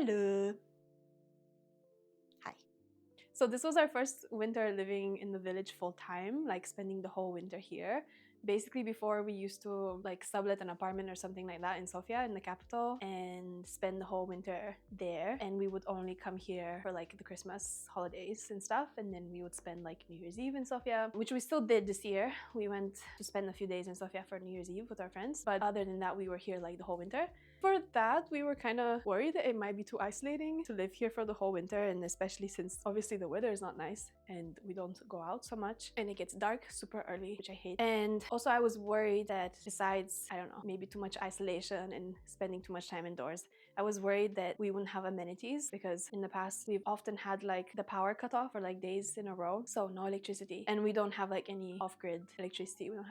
Hello. Hi. So this was our first winter living in the village full time, like spending the whole winter here. Basically, before we used to like sublet an apartment or something like that in Sofia, in the capital, and spend the whole winter there. And we would only come here for like the Christmas holidays and stuff. And then we would spend like New Year's Eve in Sofia, which we still did this year. We went to spend a few days in Sofia for New Year's Eve with our friends. But other than that, we were here like the whole winter. For that, we were kind of worried that it might be too isolating to live here for the whole winter, and especially since obviously the weather is not nice and we don't go out so much and it gets dark super early, which I hate. And also I was worried that besides, I don't know, maybe too much isolation and spending too much time indoors, I was worried that we wouldn't have amenities because in the past we've often had like the power cut off for like days in a row, so no electricity, and we don't have like any off-grid electricity. We don't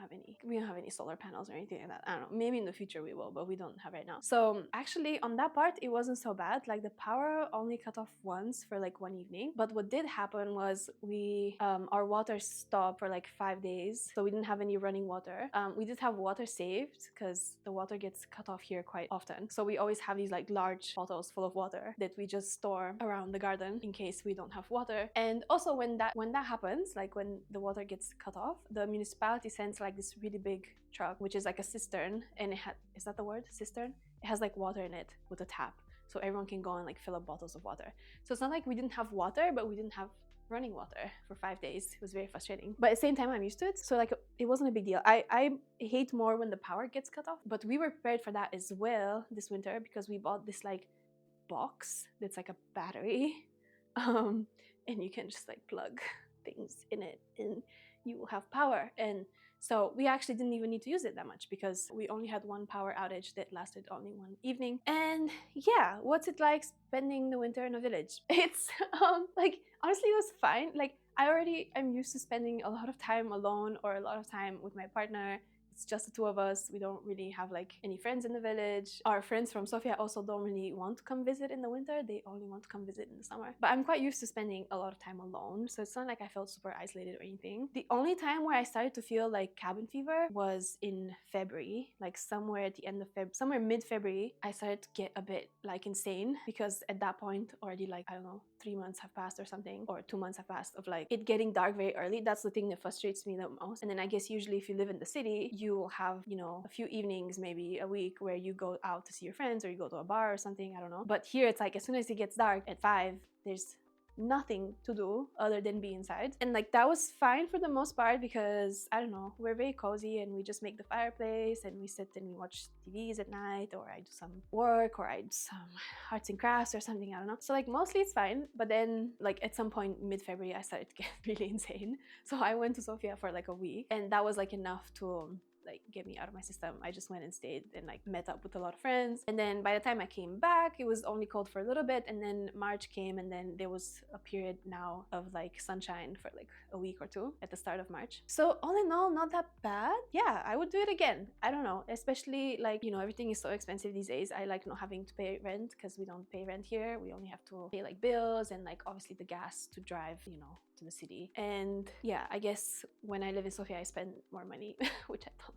have any solar panels or anything like that. I don't know, maybe in the future we will, but we don't have right now. So actually on that part it wasn't so bad. Like the power only cut off once for like one evening, but what did happen was we our water stopped for like 5 days, so we didn't have any running water. We did have water saved because the water gets cut off here quite often, so we always have these like large bottles full of water that we just store around the garden in case we don't have water. And also when that happens, like when the water gets cut off, the municipality sends like this really big truck, which is like a cistern, and is that the word, cistern? It has like water in it with a tap, so everyone can go and like fill up bottles of water. So it's not like we didn't have water, but we didn't have running water for 5 days. It was very frustrating, but at the same time I'm used to it, so like it wasn't a big deal. I hate more when the power gets cut off, but we were prepared for that as well this winter because we bought this like box that's like a battery, and you can just like plug things in it and you will have power. And so we actually didn't even need to use it that much because we only had one power outage that lasted only one evening. And yeah, what's it like spending the winter in a village? It's like honestly it was fine. Like I'm used to spending a lot of time alone or a lot of time with my partner. It's just the two of us. We don't really have like any friends in the village. Our friends from Sofia also don't really want to come visit in the winter. They only want to come visit in the summer. But I'm quite used to spending a lot of time alone, so it's not like I felt super isolated or anything. The only time where I started to feel like cabin fever was in February, like somewhere at the end of somewhere mid-February, I started to get a bit like insane because at that point already like, I don't know, 3 months have passed or something, or 2 months have passed of like it getting dark very early. That's the thing that frustrates me the most. And then I guess usually if you live in the city, you will have, you know, a few evenings, maybe a week, where you go out to see your friends or you go to a bar or something, I don't know. But here it's like as soon as it gets dark at 5, there's nothing to do other than be inside. And like that was fine for the most part because I don't know, we're very cozy and we just make the fireplace and we sit and we watch TVs at night, or I do some work, or I do some arts and crafts or something, I don't know. So like mostly it's fine. But then like at some point mid-February I started to get really insane, so I went to Sofia for like a week, and that was like enough to like get me out of my system. I just went and stayed and like met up with a lot of friends. And then by the time I came back, it was only cold for a little bit, and then March came, and then there was a period now of like sunshine for like a week or two at the start of March. So all in all, not that bad. Yeah, I would do it again. I don't know, especially like, you know, everything is so expensive these days. I like not having to pay rent because we don't pay rent here. We only have to pay like bills and like obviously the gas to drive, you know, to the city. And yeah, I guess when I live in Sofia I spend more money which I don't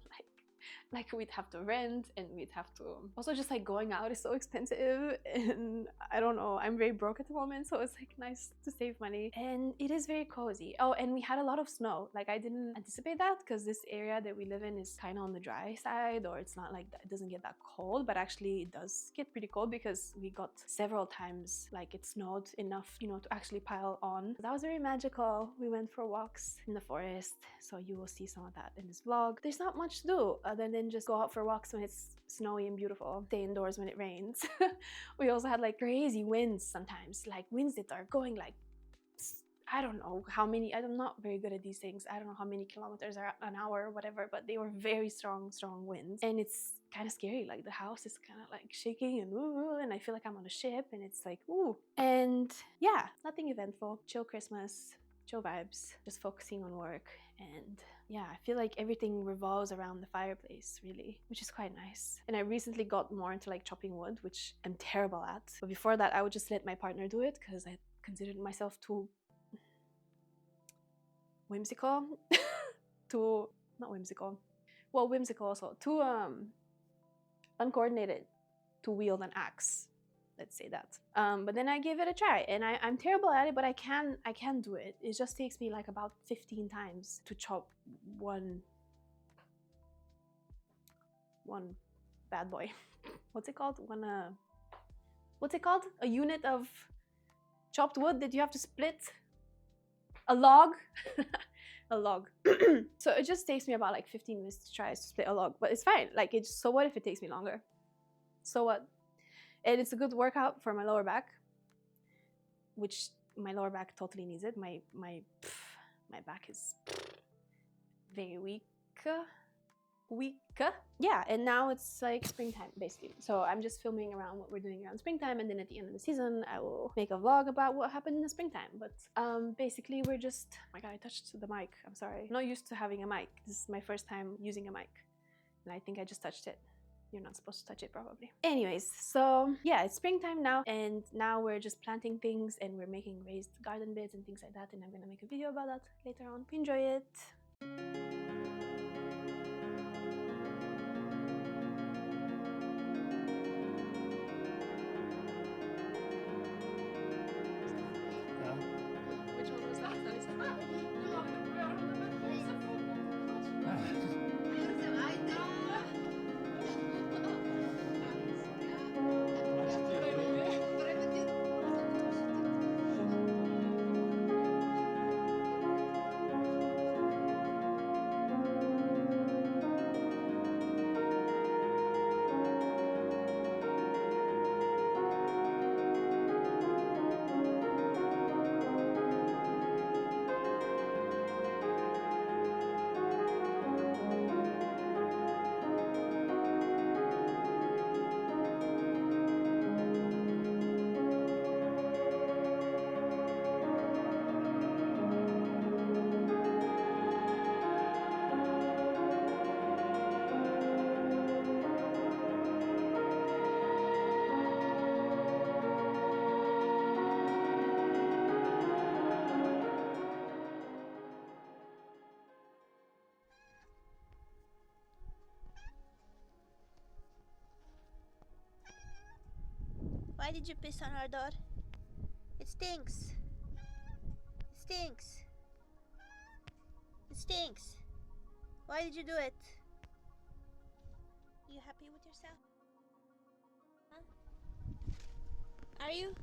like we'd have to rent, and we'd have to also just like going out is so expensive, and I don't know, I'm very broke at the moment, so it's like nice to save money. And it is very cozy. Oh, and we had a lot of snow. Like I didn't anticipate that because this area that we live in is kind of on the dry side, or it's not like that, it doesn't get that cold, but actually it does get pretty cold because we got several times like it snowed enough, you know, to actually pile on. That was very magical. We went for walks in the forest, so you will see some of that in this vlog. There's not much to do other than just go out for walks when it's snowy and beautiful, stay indoors when it rains. We also had like crazy winds sometimes, like winds that are going like, I don't know how many, I'm not very good at these things, I don't know how many kilometers are an hour or whatever, but they were very strong winds, and it's kind of scary. Like the house is kind of like shaking and ooh, and I feel like I'm on a ship, and it's like ooh. And yeah, nothing eventful, chill Christmas, chill vibes, just focusing on work. And yeah, I feel like everything revolves around the fireplace really, which is quite nice. And I recently got more into like chopping wood, which I'm terrible at, but before that I would just let my partner do it because I considered myself too whimsical too, not whimsical, well, whimsical also, too uncoordinated to wield an axe. let's say that. But then I gave it a try, and I'm terrible at it, but I can do it. It just takes me like about 15 times to chop one bad boy. What's it called? What's it called? A unit of chopped wood that you have to split? A log? A log. So it just takes me about like 15 minutes to try to split a log, but it's fine. Like, it's, so what if it takes me longer? So what? And it's a good workout for my lower back, which my lower back totally needs it. My back is very weak. Yeah, and now it's like springtime basically, so I'm just filming around what we're doing around springtime, and then at the end of the season I will make a vlog about what happened in the springtime. But basically we're just, oh my god, I touched the mic, I'm sorry. I'm not used to having a mic. This is my first time using a mic, and I think I just touched it. You're not supposed to touch it probably. Anyways, so yeah, it's springtime now, and now we're just planting things and we're making raised garden beds and things like that, and I'm gonna make a video about that later on. Enjoy it. Why did you piss on our door? It stinks. It stinks. It stinks. Why did you do it? You happy with yourself? Huh? Are you?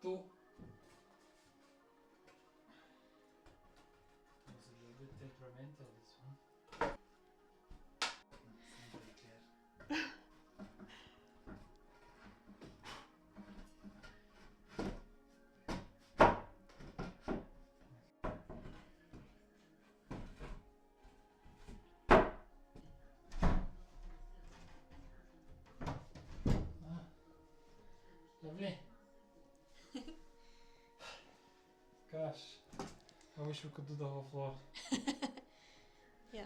Tu. It's a little bit temperamental, this one. Lovely. Gosh, I wish we could do the whole floor. Yeah.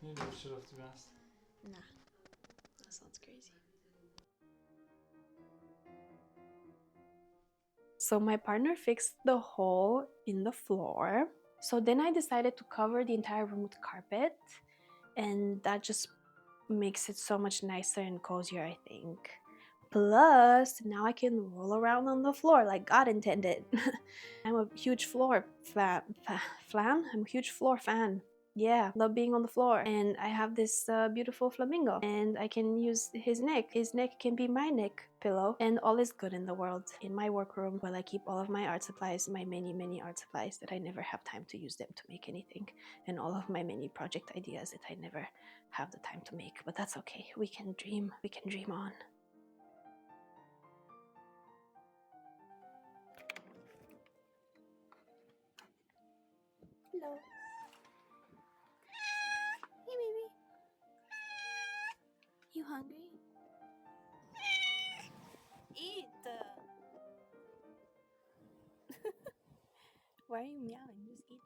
Maybe we should have, to be honest. Nah, that sounds crazy. So my partner fixed the hole in the floor. So then I decided to cover the entire room with carpet, and that just makes it so much nicer and cozier, I think. Plus, now I can roll around on the floor like God intended. I'm a huge floor fan. I'm a huge floor fan. Yeah, love being on the floor. And I have this beautiful flamingo, and I can use his neck. His neck can be my neck pillow, and all is good in the world. In my workroom, while I keep all of my art supplies, my many art supplies that I never have time to use them to make anything, and all of my many project ideas that I never have the time to make. But that's okay. We can dream on. Hello. Hey, baby. You hungry? Eat. Why are you meowing? Just eat.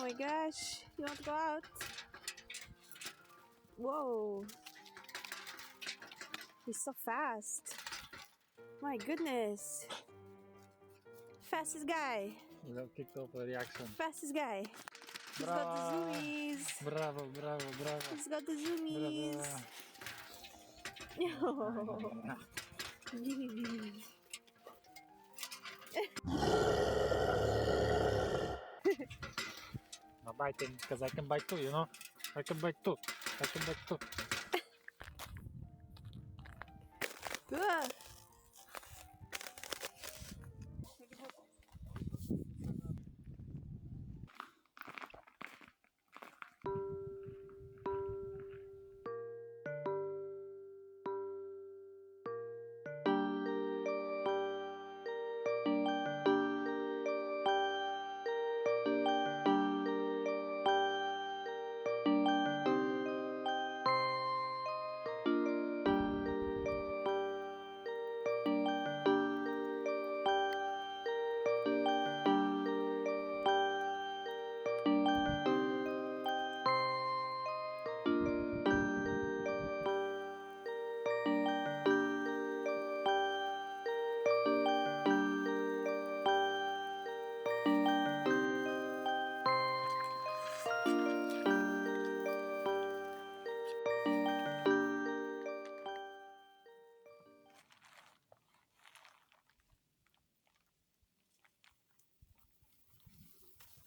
my gosh, you want to go out? Whoa. He's so fast. My goodness. Fastest guy. Without kicked off the reaction. Fastest guy. He's got the zoomies. Bravo, bravo, bravo. He's got the zoomies. Not biting, because I can bite too, you know? I can bite too. I can bite too. Good.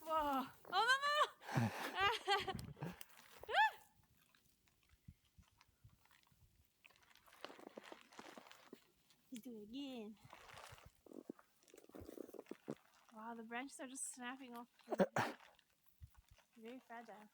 Whoa. Oh, no, no. Let's do it again. Wow, the branches are just snapping off. Very fragile.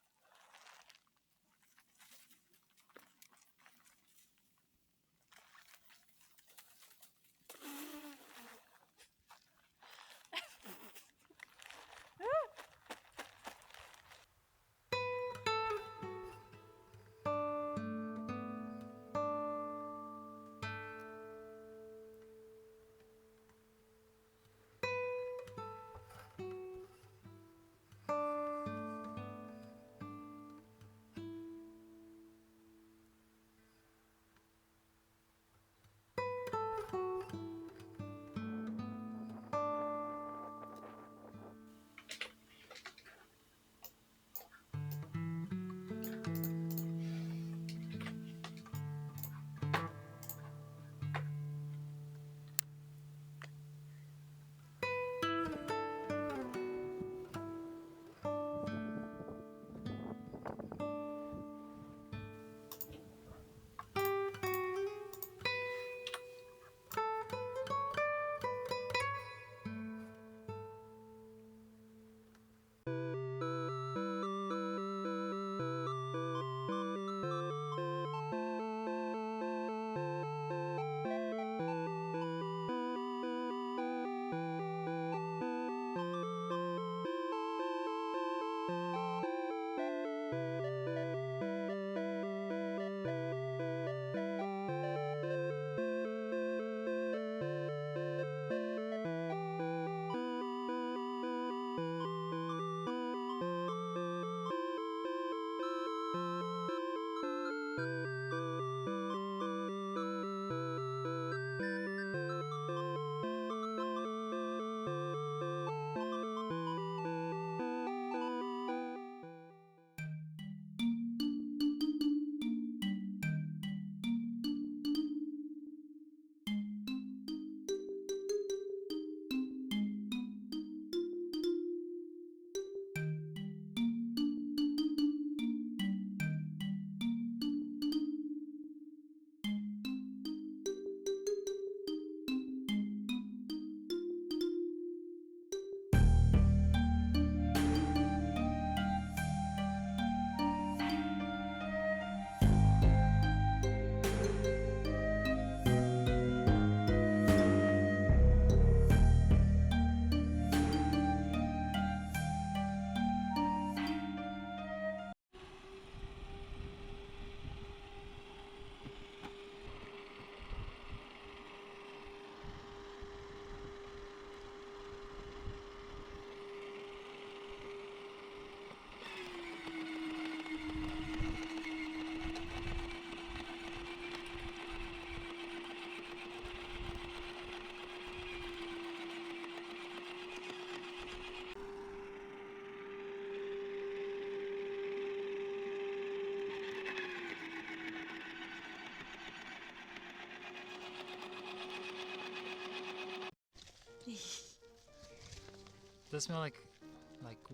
They smell like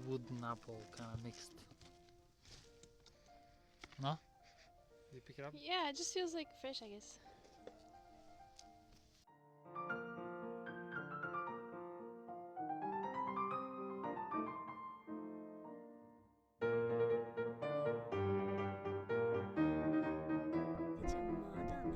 wood and apple kind of mixed. No? Did you pick it up? Yeah, it just feels like fish, I guess. It's a model, Maya. Yes.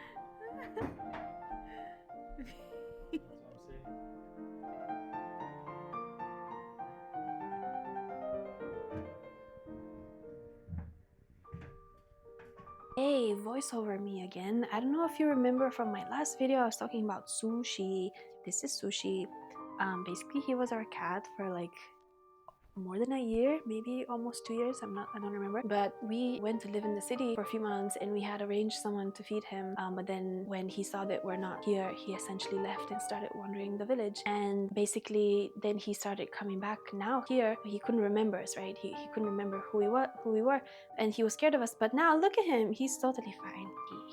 That's what I'm saying. Hey, voiceover me again. I don't know if you remember from my last video, I was talking about Sushi. This is Sushi. Basically, he was our cat for like more than a year, maybe almost 2 years. I don't remember. But we went to live in the city for a few months and we had arranged someone to feed him. But then when he saw that we're not here, he essentially left and started wandering the village. And basically then he started coming back now here. He couldn't remember us, right? He couldn't remember who we were. And he was scared of us. But now look at him. He's totally fine.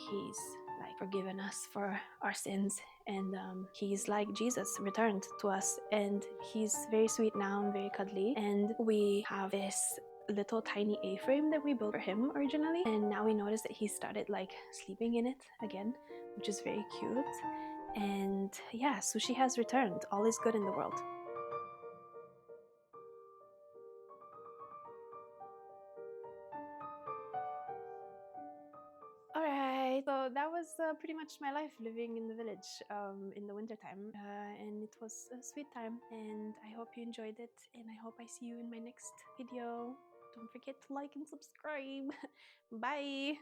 He's like forgiven us for our sins, and he's like Jesus returned to us, and he's very sweet now and very cuddly. And we have this little tiny A-frame that we built for him originally, and now we notice that he started like sleeping in it again, which is very cute. And yeah, Sushi has returned. All is good in the world. Alright, so that was pretty much my life living in the village in the wintertime. And it was a sweet time, and I hope you enjoyed it, and I hope I see you in my next video. Don't forget to like and subscribe. Bye!